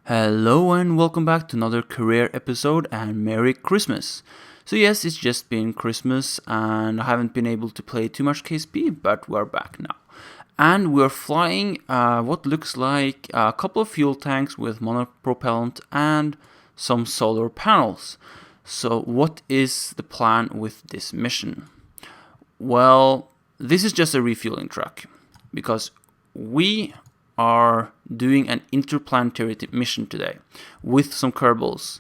Hello and welcome back to another career episode and Merry Christmas. So yes, it's just been Christmas and I haven't been able to play too much KSP, but we're back now. And we're flying what looks like a couple of fuel tanks with monopropellant and some solar panels. So what is the plan with this mission? Well, this is just a refueling truck because we are doing an interplanetary mission today with some Kerbals.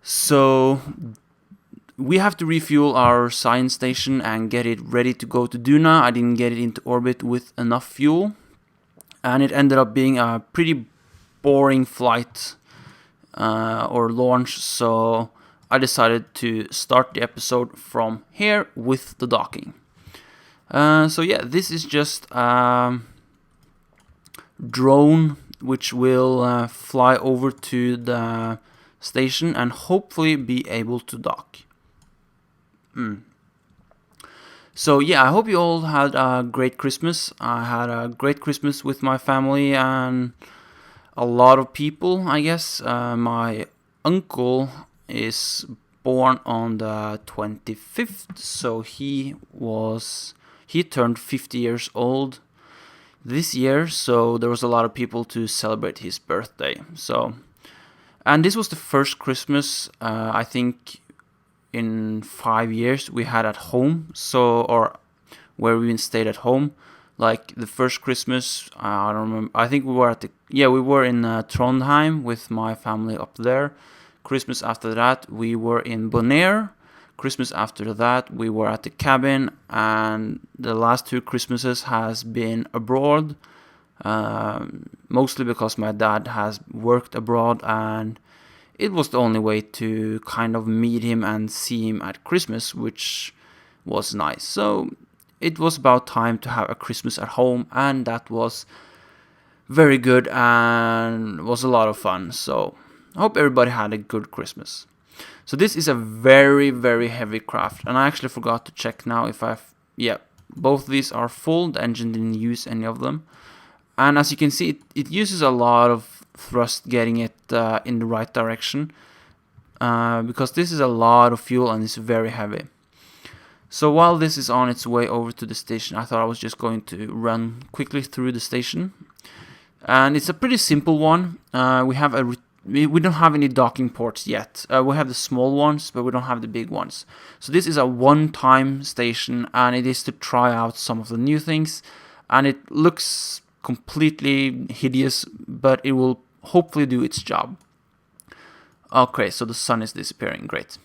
So we have to refuel our science station and get it ready to go to Duna. I didn't get it into orbit with enough fuel, and it ended up being a pretty boring flight or launch, so I decided to start the episode from here with the docking. This is just drone which will fly over to the station and hopefully be able to dock. So yeah, I hope you all had a great Christmas. I had a great Christmas with my family and a lot of people, I guess. My uncle is born on the 25th, so he turned 50 years old this year, so there was a lot of people to celebrate his birthday. And this was the first Christmas I think in 5 years we had at home, or where we stayed at home. Like the first Christmas, I don't remember. I think we were in Trondheim with my family up there. Christmas after that we were in Bonaire. Christmas after that we were at the cabin, and the last two Christmases has been abroad, mostly because my dad has worked abroad and it was the only way to kind of meet him and see him at Christmas, which was nice. So it was about time to have a Christmas at home, and that was very good and was a lot of fun. So I hope everybody had a good Christmas. So this is a very, very heavy craft, and I actually forgot to check now if both these are full. The engine didn't use any of them, and as you can see, it uses a lot of thrust getting it in the right direction, because this is a lot of fuel and it's very heavy. So while this is on its way over to the station, I thought I was just going to run quickly through the station, and it's a pretty simple one. We don't have any docking ports yet. We have the small ones, but we don't have the big ones. So this is a one-time station, and it is to try out some of the new things. And it looks completely hideous, but it will hopefully do its job. Okay, so the sun is disappearing. Great.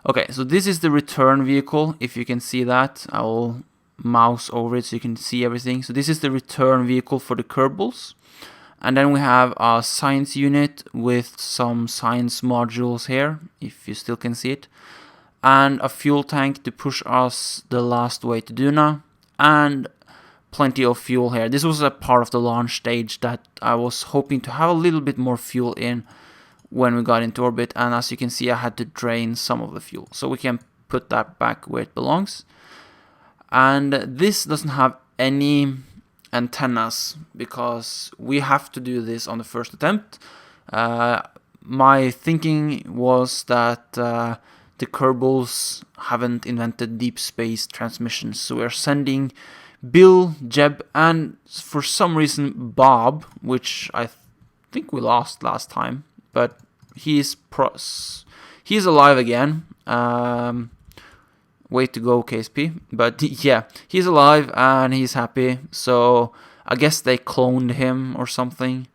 Okay, so this is the return vehicle. If you can see that, I will mouse over it so you can see everything. So this is the return vehicle for the Kerbals. And then we have a science unit with some science modules here, if you still can see it. And a fuel tank to push us the last way to Duna. And plenty of fuel here. This was a part of the launch stage that I was hoping to have a little bit more fuel in when we got into orbit. And as you can see, I had to drain some of the fuel. So we can put that back where it belongs. And this doesn't have any antennas because we have to do this on the first attempt. My thinking was that the Kerbals haven't invented deep space transmissions, so we're sending Bill, Jeb, and for some reason Bob, which I think we lost last time, but he's alive again. Way to go, KSP. But yeah, he's alive and he's happy. So I guess they cloned him or something.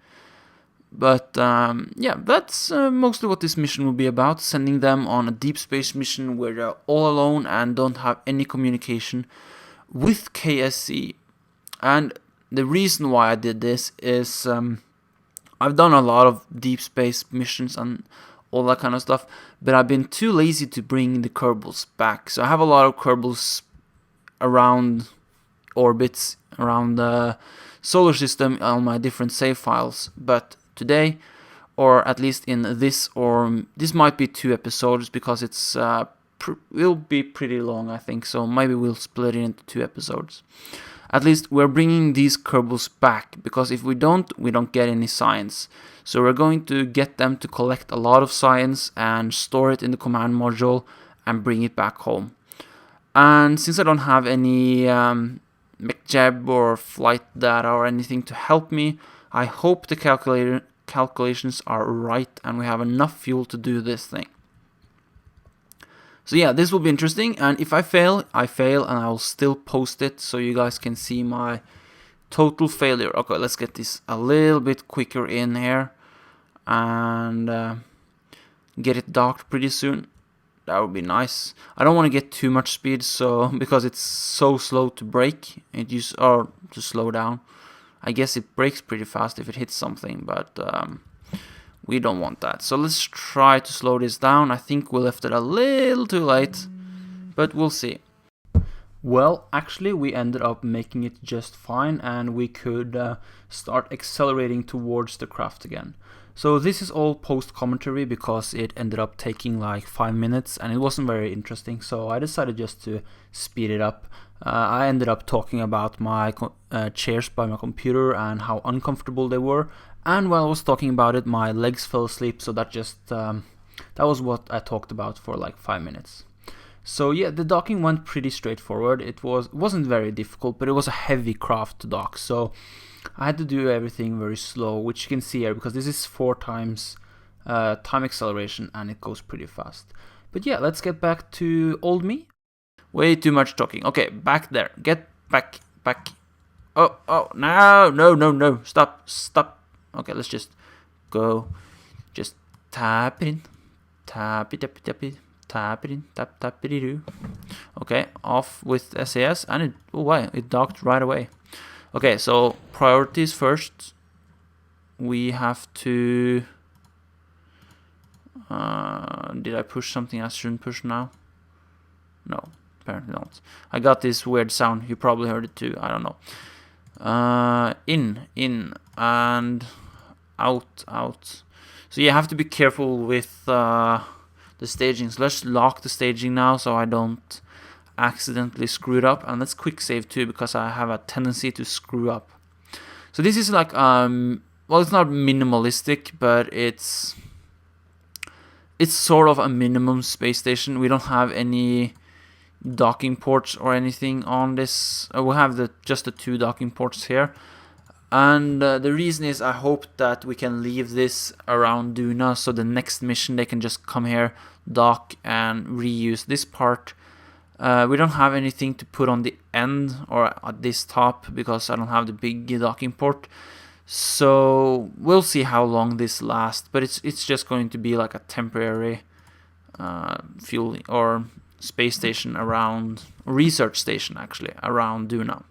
But that's mostly what this mission will be about. Sending them on a deep space mission where they're all alone and don't have any communication with KSC. And the reason why I did this is I've done a lot of deep space missions and all that kind of stuff, but I've been too lazy to bring the Kerbals back. So I have a lot of Kerbals around orbits, around the solar system on my different save files. But today, or at least in this might be 2 episodes because it's will be pretty long, I think. So maybe we'll split it into 2 episodes. at least we're bringing these Kerbals back, because if we don't get any science. So we're going to get them to collect a lot of science and store it in the command module and bring it back home. And since I don't have any MechJeb or flight data or anything to help me, I hope the calculations are right and we have enough fuel to do this thing. So yeah, this will be interesting, and if I fail, and I will still post it so you guys can see my total failure. Okay, let's get this a little bit quicker in here and get it docked pretty soon. That would be nice. I don't want to get too much speed, so because it's so slow to brake, or to slow down. I guess it brakes pretty fast if it hits something, but we don't want that. So let's try to slow this down. I think we left it a little too late, but we'll see. Well, actually we ended up making it just fine, and we could start accelerating towards the craft again. So this is all post-commentary because it ended up taking like 5 minutes and it wasn't very interesting, so I decided just to speed it up. I ended up talking about my chairs by my computer and how uncomfortable they were, and while I was talking about it my legs fell asleep, so that was what I talked about for like 5 minutes. So yeah, the docking went pretty straightforward. It wasn't very difficult, but it was a heavy craft to dock, so I had to do everything very slow, which you can see here because this is 4 times time acceleration and it goes pretty fast. But yeah, let's get back to old me. Way too much talking. Okay, back there. Get back. Oh, no. Stop. Okay, let's just go. Just tap it in. Tap it, tap it in. Tap it do. Okay, off with SAS, and it docked right away. Okay, so priorities first. We have to... did I push something I shouldn't push now? No, apparently not. I got this weird sound. You probably heard it too. I don't know. In, and out. So you have to be careful with the stagings. Let's lock the staging now so I don't accidentally screw it up, and let's quick save too because I have a tendency to screw up. So this is like well, it's not minimalistic, but it's sort of a minimum space station. We don't have any docking ports or anything on this. We have just the 2 docking ports here, and the reason is I hope that we can leave this around Duna, so the next mission they can just come here, dock, and reuse this part. We don't have anything to put on the end or at this top because I don't have the big docking port. So we'll see how long this lasts, but it's just going to be like a temporary fuel or space station around, research station actually, around Duna.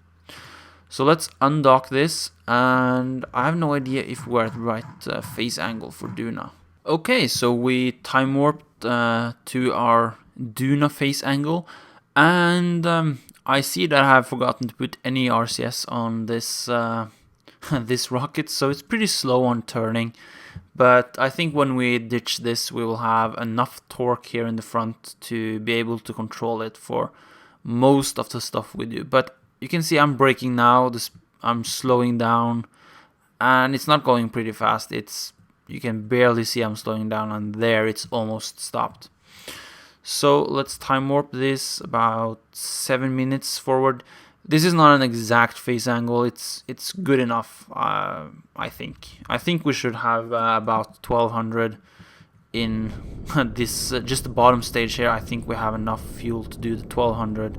So let's undock this, and I have no idea if we're at the right phase angle for Duna. Okay, so we time warped to our Duna phase angle. And I see that I have forgotten to put any RCS on this this rocket, so it's pretty slow on turning. But I think when we ditch this, we will have enough torque here in the front to be able to control it for most of the stuff we do. But you can see I'm braking now. I'm slowing down, and it's not going pretty fast. You can barely see I'm slowing down, and there it's almost stopped. So let's time warp this about 7 minutes forward. This is not an exact phase angle. It's good enough, I think. I think we should have about 1200 in this, just the bottom stage here. I think we have enough fuel to do the 1200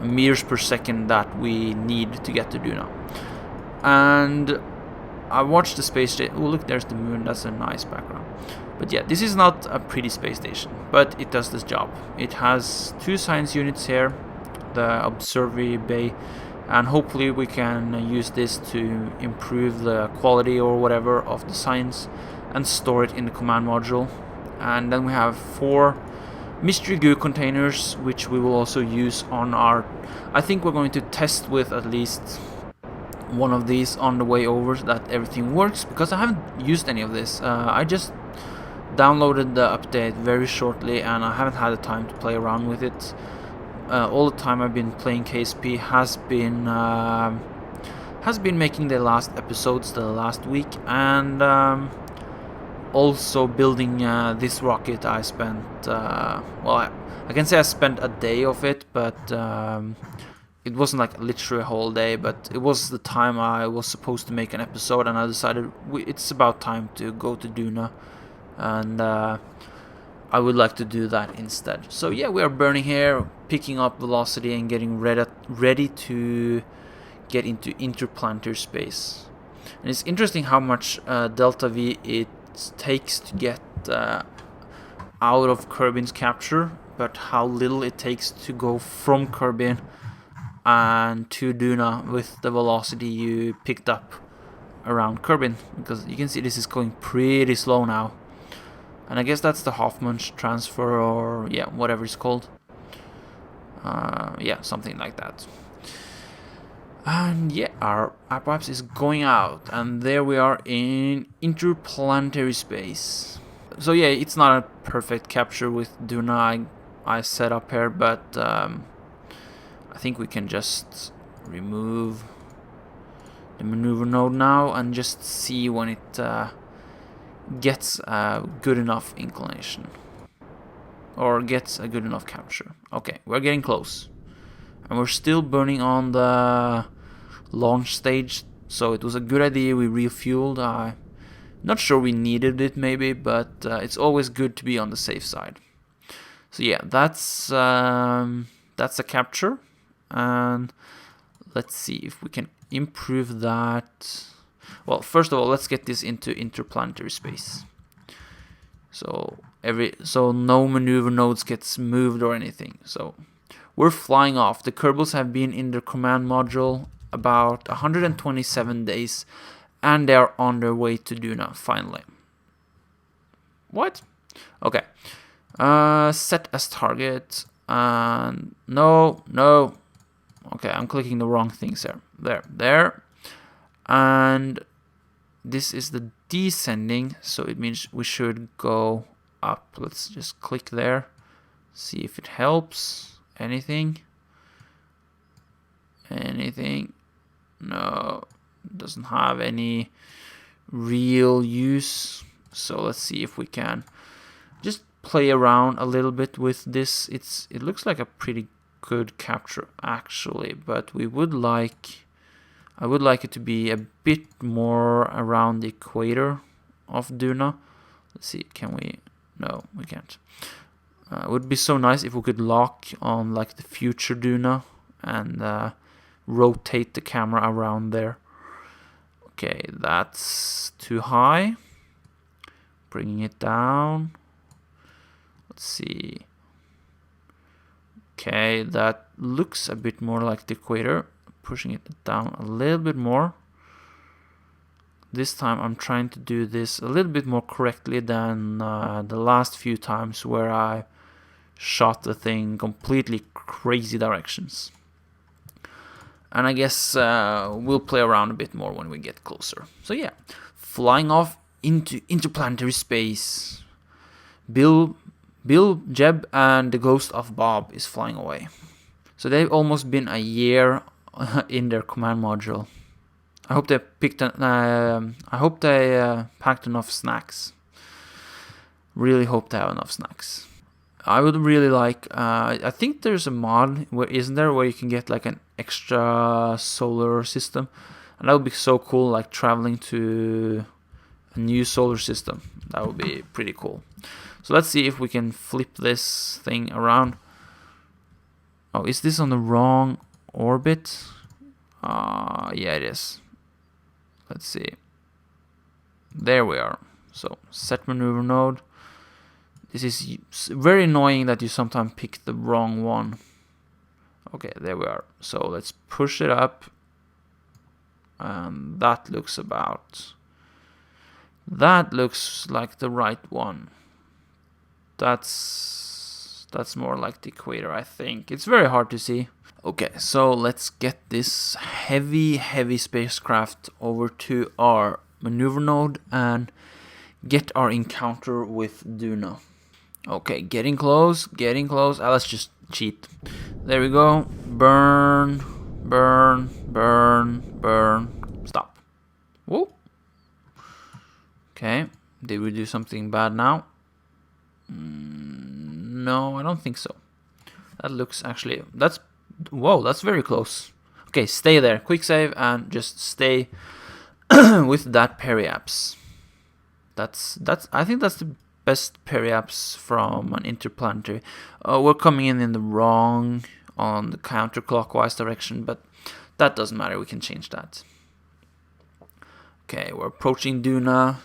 meters per second that we need to get to Duna. And I watched the space station. Oh, look, there's the moon. That's a nice background. But yeah, this is not a pretty space station, but it does this job. It has 2 science units here, the observatory bay, and hopefully we can use this to improve the quality or whatever of the science and store it in the command module. And then we have 4 mystery goo containers, which we will also use on our... I think we're going to test with at least one of these on the way over so that everything works, because I haven't used any of this. I just downloaded the update very shortly and I haven't had the time to play around with it. all the time I've been playing KSP has been making the last episodes the last week, and also building this rocket. I spent I can say I spent a day of it, but it wasn't like literally a whole day, but it was the time I was supposed to make an episode, and I decided it's about time to go to Duna, and I would like to do that instead. So yeah, we are burning here, picking up velocity and getting ready to get into interplanetary space. And it's interesting how much delta V it takes to get out of Kerbin's capture, but how little it takes to go from Kerbin and to Duna with the velocity you picked up around Kerbin, because you can see this is going pretty slow now. And I guess that's the Hoffman's transfer, or yeah, whatever it's called. Yeah, something like that. And yeah, our apoapsis is going out, and there we are in interplanetary space. So yeah, it's not a perfect capture with Duna I set up here, but I think we can just remove the maneuver node now and just see when it gets a good enough inclination, or gets a good enough capture. Okay, we're getting close, and we're still burning on the launch stage, so it was a good idea we refueled. I'm not sure we needed it maybe, but it's always good to be on the safe side. So yeah, that's a capture, and let's see if we can improve that. Well, first of all, let's get this into interplanetary space. So no maneuver nodes gets moved or anything. So we're flying off. The Kerbals have been in their command module about 127 days, and they are on their way to Duna finally. What? Okay. Set as target. And no. Okay, I'm clicking the wrong things here. There. And this is the descending, so it means we should go up. Let's just click there, see if it helps. Anything? No, doesn't have any real use. So let's see if we can just play around a little bit with this. It looks like a pretty good capture actually, but I would like it to be a bit more around the equator of Duna. Let's see, can we? No, we can't. It would be so nice if we could lock on like the future Duna and rotate the camera around there. Okay, that's too high. Bringing it down. Let's see. Okay, that looks a bit more like the equator. Pushing it down a little bit more. This time I'm trying to do this a little bit more correctly than the last few times where I shot the thing completely crazy directions. And I guess we'll play around a bit more when we get closer. So yeah, flying off into interplanetary space. Bill, Jeb, and the ghost of Bob is flying away. So they've almost been a year in their command module. I hope they packed enough snacks. Really hope they have enough snacks. I would really like. I think there's a mod where you can get like an extra solar system, and that would be so cool. Like traveling to a new solar system. That would be pretty cool. So let's see if we can flip this thing around. Oh, is this on the wrong orbit? Yeah, it is. Let's see. There we are. So set maneuver node. This is very annoying that you sometimes pick the wrong one. Okay, there we are. So let's push it up. And that looks like the right one. That's more like the equator, I think. It's very hard to see. Okay, so let's get this heavy spacecraft over to our maneuver node and get our encounter with Duna. Okay, getting close. Let's just cheat. There we go. Burn, burn, burn, burn. Stop. Whoa. Okay. Did we do something bad now? No, I don't think so. That looks actually... Whoa, that's very close. Okay, stay there. Quick save and just stay with that periapse. I think that's the best periapse from an Interplanetary. We're coming in the wrong on the counterclockwise direction, but that doesn't matter. We can change that. Okay, we're approaching Duna.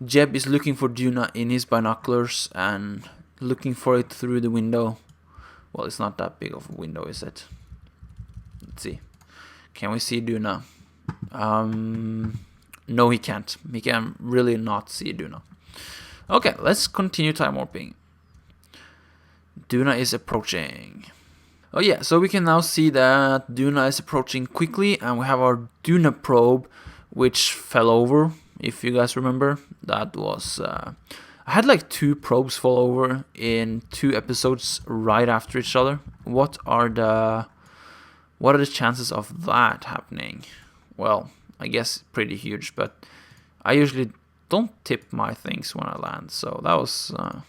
Jeb is looking for Duna in his binoculars and looking for it through the window. Well, it's not that big of a window, is it? Let's see. Can we see Duna? No, he can't. He can really not see Duna. Okay, let's continue time warping. Duna is approaching. Oh yeah, so we can now see that Duna is approaching quickly, and we have our Duna probe, which fell over. If you guys remember, that was... I had like 2 probes fall over in 2 episodes right after each other. What are the chances of that happening? Well, I guess pretty huge, but I usually don't tip my things when I land, so that was a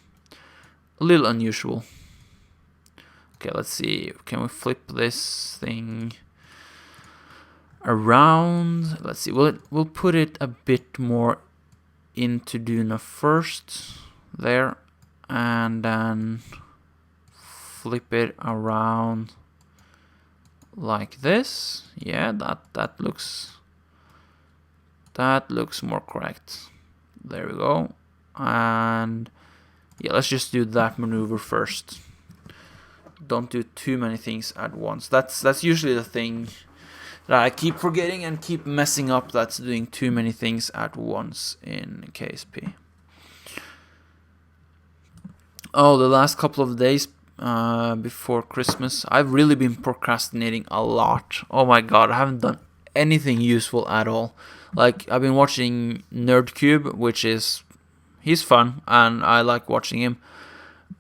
little unusual. Okay, let's see. Can we flip this thing around? Let's see. We'll put it a bit more into Duna first, there, and then flip it around like this. Yeah, that looks more correct. There we go. And yeah, let's just do that maneuver first. Don't do too many things at once. That's usually the thing that I keep forgetting and keep messing up. That's doing too many things at once in KSP. Oh, the last couple of days before Christmas, I've really been procrastinating a lot. Oh my god, I haven't done anything useful at all. Like, I've been watching NerdCube, he's fun, and I like watching him.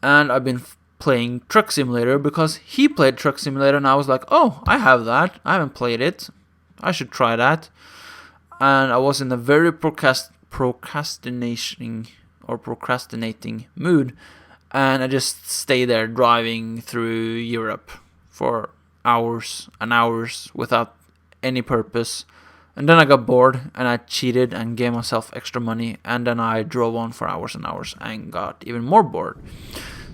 And I've been playing Truck Simulator because he played Truck Simulator, and I was like, oh, I have that. I haven't played it. I should try that. And I was in a very procrastinating mood, and I just stayed there driving through Europe for hours and hours without any purpose. And then I got bored and I cheated and gave myself extra money, and then I drove on for hours and hours and got even more bored.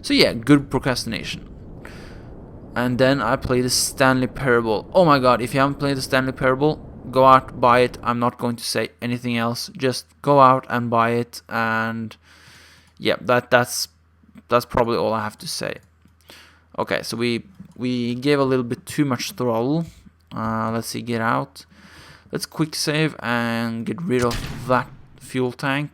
So yeah, good procrastination. And then I played the Stanley Parable. Oh my god, if you haven't played the Stanley Parable, go out, buy it. I'm not going to say anything else. Just go out and buy it, and yeah, that's probably all I have to say. Okay, so we gave a little bit too much throttle. Let's see, get out. Let's quick save and get rid of that fuel tank.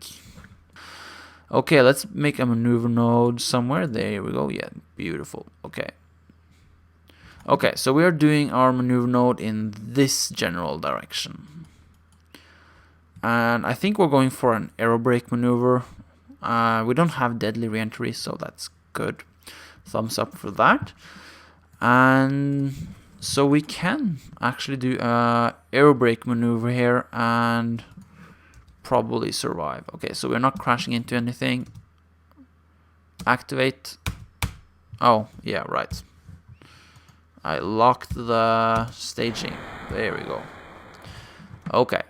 Okay, let's make a maneuver node somewhere. There we go. Yeah, beautiful. Okay. Okay, so we are doing our maneuver node in this general direction. And I think we're going for an aerobrake maneuver. We don't have deadly reentry, so that's good. Thumbs up for that. And so we can actually do a aerobrake maneuver here and probably survive. Okay, so we're not crashing into anything. Activate. Oh, yeah, right. I locked the staging. There we go. Okay.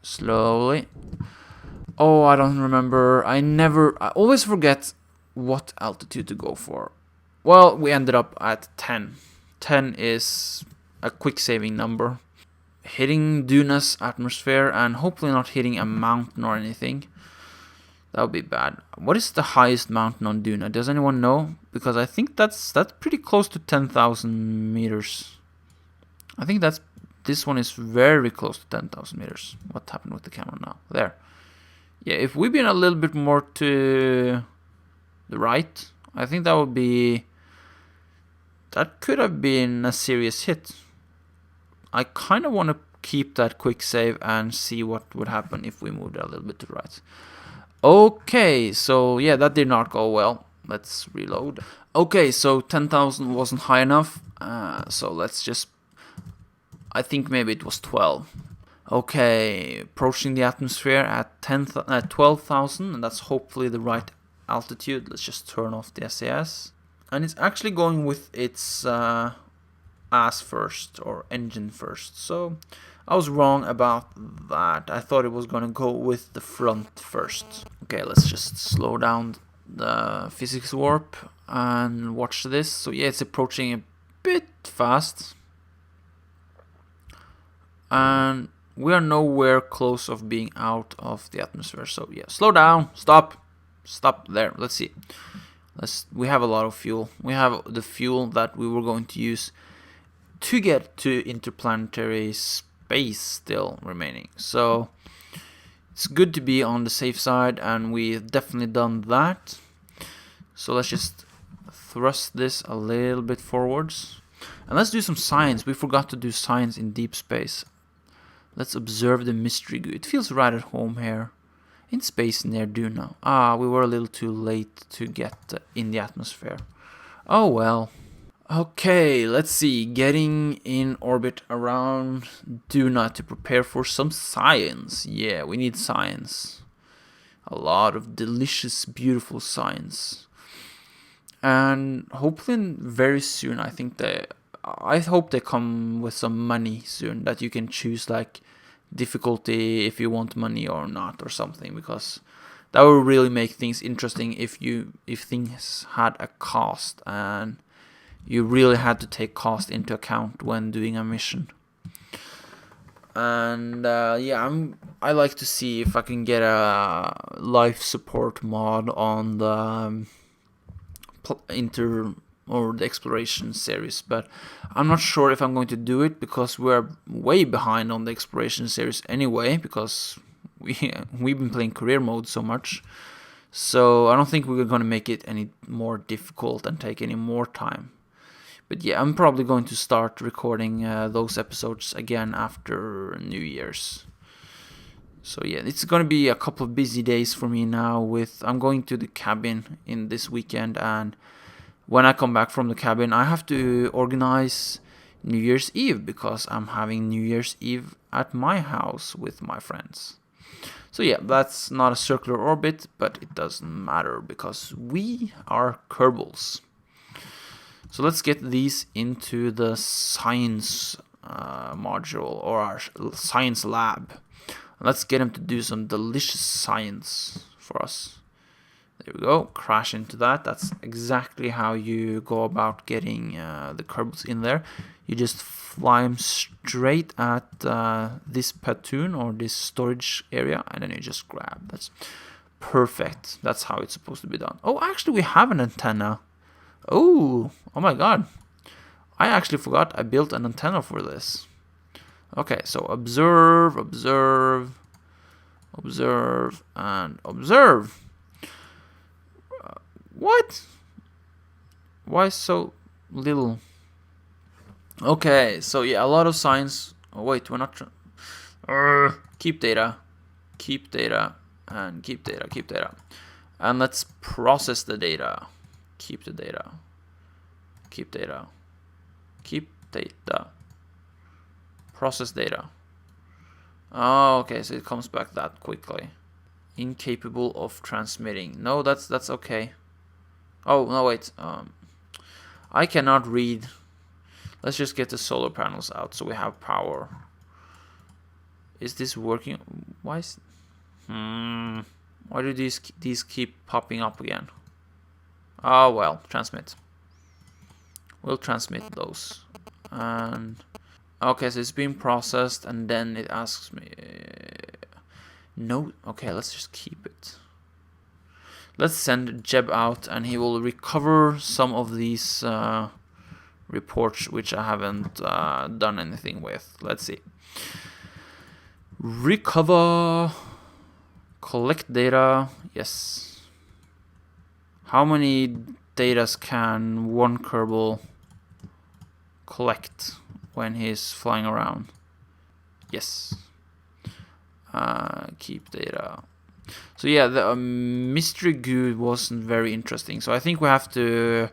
Slowly. Oh, I don't remember. I always forget what altitude to go for. Well, we ended up at 10. 10 is a quick saving number. Hitting Duna's atmosphere and hopefully not hitting a mountain or anything. That would be bad. What is the highest mountain on Duna? Does anyone know? Because I think that's pretty close to 10,000 meters. I think this one is very close to 10,000 meters. What happened with the camera now? There. Yeah, if we'd been a little bit more to the right, I think that could have been a serious hit. I kind of want to keep that quick save and see what would happen if we moved a little bit to the right. Okay, so yeah, that did not go well. let's reload. Okay, so 10,000 wasn't high enough, so let's just, I think maybe it was 12. Okay, approaching the atmosphere at 12,000, and that's hopefully the right altitude. Let's just turn off the SAS. And it's actually going with its ass first, or engine first. So I was wrong about that. I thought it was going to go with the front first. Okay, let's just slow down the physics warp and watch this. So yeah, it's approaching a bit fast. And we are nowhere close of being out of the atmosphere. So yeah, slow down, stop there. Let's see. We have a lot of fuel. We have the fuel that we were going to use to get to interplanetary space still remaining. So it's good to be on the safe side, and we've definitely done that. So let's just thrust this a little bit forwards. And let's do some science. We forgot to do science in deep space. Let's observe the mystery goo. It feels right at home here. In space near Duna. We were a little too late to get in the atmosphere. Oh well. Okay, let's see. Getting in orbit around Duna to prepare for some science. Yeah, we need science. A lot of delicious, beautiful science. And hopefully very soon, I hope they come with some money soon, that you can choose like difficulty if you want money or not or something, because that would really make things interesting if things had a cost and you really had to take cost into account when doing a mission. And yeah, I like to see if I can get a life support mod on the the exploration series, but I'm not sure if I'm going to do it, because we're way behind on the exploration series anyway, because we've been playing career mode so much. So I don't think we're going to make it any more difficult and take any more time. But yeah, I'm probably going to start recording those episodes again after New Year's. So yeah, it's going to be a couple of busy days for me now. I'm going to the cabin in this weekend, and when I come back from the cabin, I have to organize New Year's Eve, because I'm having New Year's Eve at my house with my friends. So yeah, that's not a circular orbit, but it doesn't matter because we are Kerbals. So let's get these into the science module, or our science lab. Let's get them to do some delicious science for us. There we go, crash into that. That's exactly how you go about getting the Kerbals in there. You just fly them straight at this platoon or this storage area, and then you just grab. That's perfect. That's how it's supposed to be done. Oh, actually we have an antenna. Oh my god. I actually forgot I built an antenna for this. Okay, so observe, observe, observe, and observe. What? Why so little? Okay, so yeah, a lot of science. Oh wait, we're not. Keep data, and keep data, and let's process the data. Keep the data. Keep data. Keep data. Process data. Oh, okay, so it comes back that quickly. Incapable of transmitting. No, that's okay. Oh, no, wait. I cannot read. Let's just get the solar panels out so we have power. Is this working? Why do these keep popping up again? Oh, well, transmit. We'll transmit those. And okay, so it's being processed, and then it asks me. No, okay, let's just keep it. Let's send Jeb out, and he will recover some of these reports which I haven't done anything with. Let's see. Recover. Collect data. Yes. How many data can one Kerbal collect when he's flying around? Yes. Keep data. So yeah, the mystery goo wasn't very interesting. So I think we have to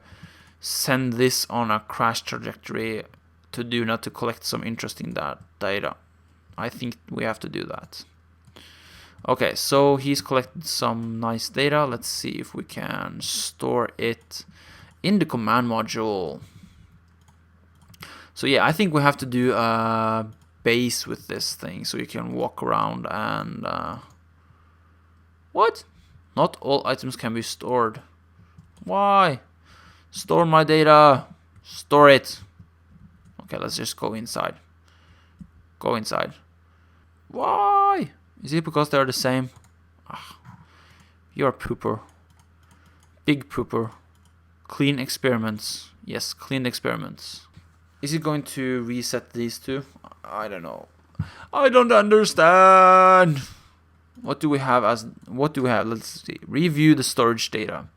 send this on a crash trajectory to Duna to collect some interesting data. I think we have to do that. Okay, so he's collected some nice data. Let's see if we can store it in the command module. So yeah, I think we have to do a base with this thing so you can walk around and... What? Not all items can be stored. Why? Store my data. Store it. Okay, let's just go inside. Go inside. Why? Is it because they're the same? Ah, you're a pooper. Big pooper. Clean experiments. Yes, clean experiments. Is it going to reset these two? I don't know. I don't understand. What do we have Let's see. Review the storage data.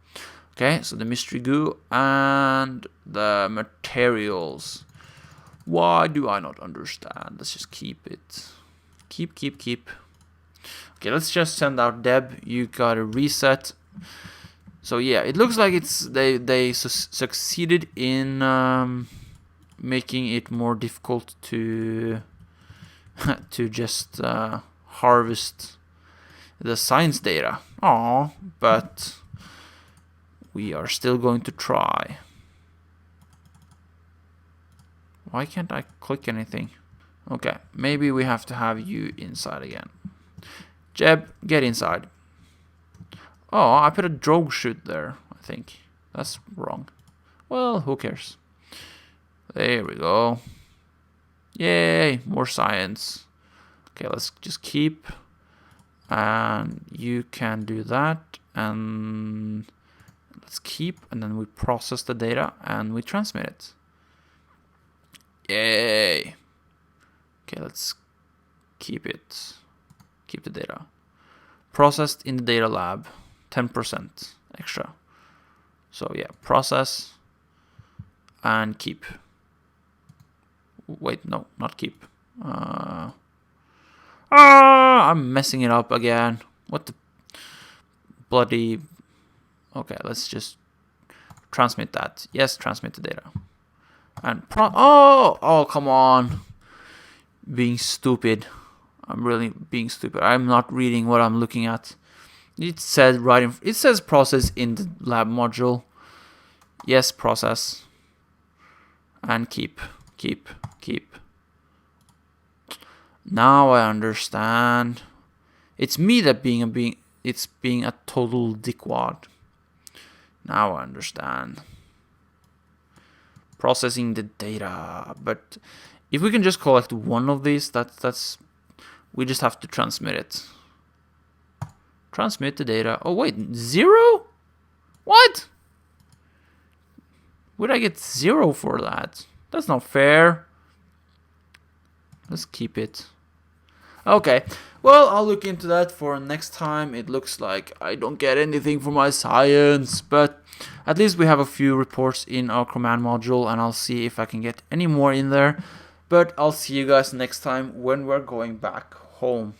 Okay, so the mystery goo and the materials. Why do I not understand? Let's just keep it. Keep. Okay, let's just send out Deb. You gotta reset. So yeah, it looks like they succeeded in making it more difficult to to just harvest the science data. Aww, but we are still going to try. Why can't I click anything? Okay, maybe we have to have you inside again. Jeb, get inside. Oh, I put a drogue chute there, I think. That's wrong. Well, who cares? There we go. Yay, more science. Okay, let's just keep. And you can do that. And let's keep. And then we process the data and we transmit it. Yay. Okay, let's keep it. Keep the data. Processed in the data lab. 10% extra. So yeah, process and keep. Wait, no, not keep. I'm messing it up again. What the bloody... Okay, let's just transmit that. Yes, transmit the data. And oh, come on. Being stupid. I'm really being stupid. I'm not reading what I'm looking at. It says it says process in the lab module. Yes, process. And keep. Now I understand. It's me that being a total dickwad. Now I understand. Processing the data, but if we can just collect one of these, that's we just have to transmit it. Transmit the data. Oh wait, 0? What? Would I get 0 for that? That's not fair. Let's keep it. Okay, well, I'll look into that for next time. It looks like I don't get anything for my science, but at least we have a few reports in our command module, and I'll see if I can get any more in there. But I'll see you guys next time when we're going back home.